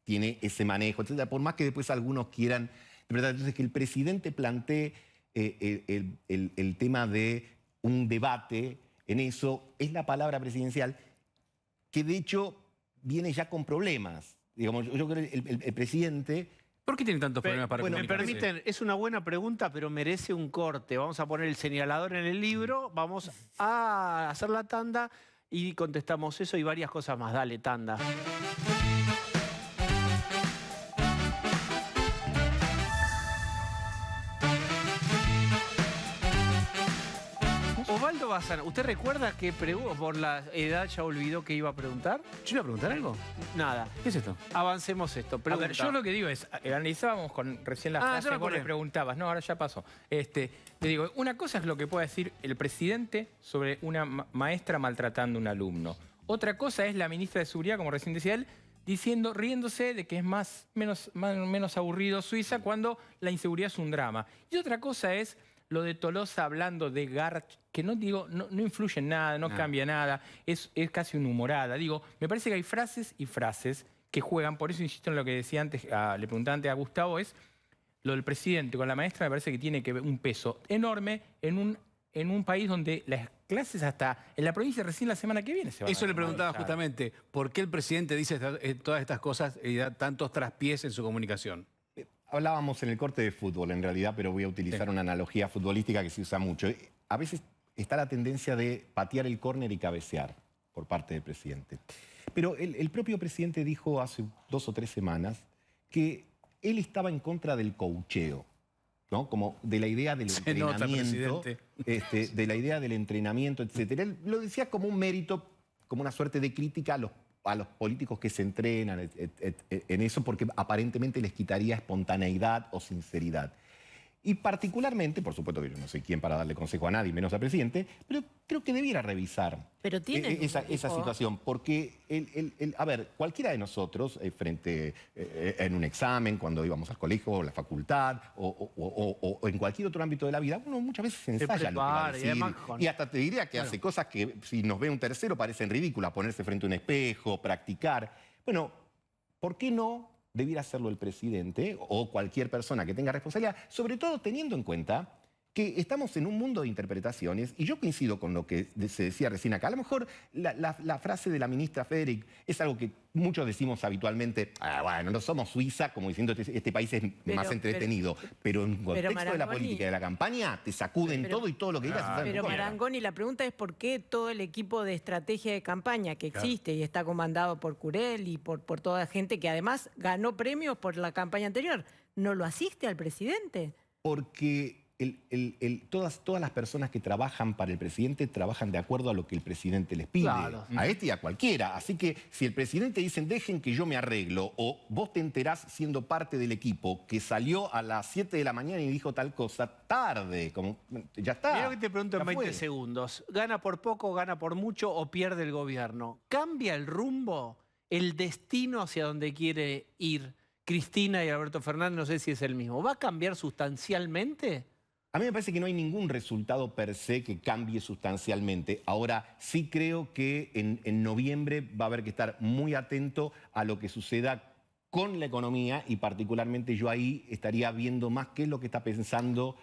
tiene ese manejo, etcétera, por más que después algunos quieran interpretar. Entonces, que el presidente plantee el tema de un debate en eso, es la palabra presidencial, que de hecho viene ya con problemas. Digamos, yo creo que el presidente... ¿Por qué tienen tantos problemas para comunicarse? Me permiten, es una buena pregunta, pero merece un corte. Vamos a poner el señalador en el libro, vamos a hacer la tanda y contestamos eso y varias cosas más. Dale, tanda. Osvaldo Bazán, ¿usted recuerda que por la edad ya olvidó que iba a preguntar? ¿Yo iba a preguntar algo? Nada. ¿Qué es esto? Avancemos esto. A ver, yo lo que digo es, analizábamos recién la frase, vos le preguntabas, no, ahora ya pasó. Le digo, una cosa es lo que pueda decir el presidente sobre una maestra maltratando a un alumno. Otra cosa es la ministra de Seguridad, como recién decía él, riéndose de que es menos aburrido Suiza cuando la inseguridad es un drama. Y otra cosa es Lo de Tolosa hablando de Garch, que no influye en nada, no cambia nada, es casi una humorada. Digo, me parece que hay frases y frases que juegan, por eso insisto en lo que decía antes, le preguntaba antes a Gustavo, es lo del presidente con la maestra, me parece que tiene que ver un peso enorme en un país donde las clases hasta en la provincia recién la semana que viene se van Eso a le preguntaba normalizar. justamente, ¿por qué el presidente dice todas estas cosas y da tantos traspiés en su comunicación? Hablábamos en el corte de fútbol, en realidad, pero voy a utilizar una analogía futbolística que se usa mucho. A veces está la tendencia de patear el córner y cabecear por parte del presidente. Pero el propio presidente dijo hace 2 o 3 semanas que él estaba en contra del coacheo, ¿no? Como de la idea del entrenamiento, de la idea del entrenamiento, etc. Él lo decía como un mérito, como una suerte de crítica a los políticos que se entrenan en eso, porque aparentemente les quitaría espontaneidad o sinceridad. Y particularmente, por supuesto que yo no soy quien para darle consejo a nadie, menos al presidente, pero creo que debiera revisar esa situación, porque, a ver, cualquiera de nosotros, en un examen, cuando íbamos al colegio, o la facultad, o en cualquier otro ámbito de la vida, uno muchas veces ensaya lo que va a decir, y hasta te diría que hace cosas que, si nos ve un tercero, parecen ridículas, ponerse frente a un espejo, practicar. Bueno, ¿por qué no debiera hacerlo el presidente o cualquier persona que tenga responsabilidad, sobre todo teniendo en cuenta que estamos en un mundo de interpretaciones, y yo coincido con lo que se decía recién acá. A lo mejor la frase de la ministra Federic es algo que muchos decimos habitualmente, bueno, no somos Suiza, como diciendo este país es más entretenido, pero en contexto de la política y de la campaña, te sacuden todo y todo lo que digas. Pero Marangoni, la pregunta es por qué todo el equipo de estrategia de campaña que existe y está comandado por Curel y por toda la gente que además ganó premios por la campaña anterior, no lo asiste al presidente. Porque todas las personas que trabajan para el presidente trabajan de acuerdo a lo que el presidente les pide, a este y a cualquiera. Así que si el presidente dice, dejen que yo me arreglo, o vos te enterás siendo parte del equipo que salió a las 7 de la mañana y dijo tal cosa, tarde, como ya está. Mira que te pregunto en 20 segundos, ¿gana por poco, gana por mucho o pierde el gobierno? ¿Cambia el rumbo, el destino hacia donde quiere ir Cristina y Alberto Fernández? No sé si es el mismo. ¿Va a cambiar sustancialmente? A mí me parece que no hay ningún resultado per se que cambie sustancialmente. Ahora, sí creo que en noviembre va a haber que estar muy atento a lo que suceda con la economía, y particularmente yo ahí estaría viendo más qué es lo que está pensando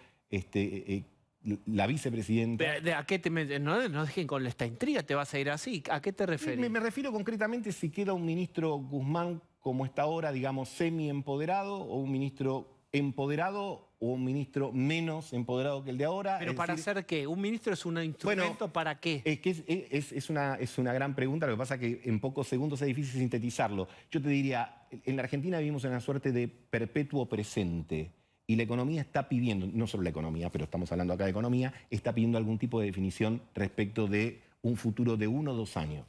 la vicepresidenta. ¿A qué te metes? No dejen con esta intriga, te vas a ir así. ¿A qué te refieres? Me refiero concretamente si queda un ministro Guzmán como está ahora, digamos, semi-empoderado, o un ministro empoderado, o un ministro menos empoderado que el de ahora. ¿Pero para hacer qué? ¿Un ministro es un instrumento para qué? Es que es una gran pregunta. Lo que pasa es que en pocos segundos es difícil sintetizarlo. Yo te diría, en la Argentina vivimos en una suerte de perpetuo presente. Y la economía está pidiendo, no solo la economía, pero estamos hablando acá de economía, está pidiendo algún tipo de definición respecto de un futuro de 1 o 2 años.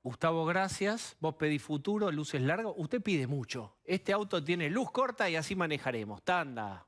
Gustavo, gracias. Vos pedís futuro, luces largas. Usted pide mucho. Este auto tiene luz corta y así manejaremos. Tanda.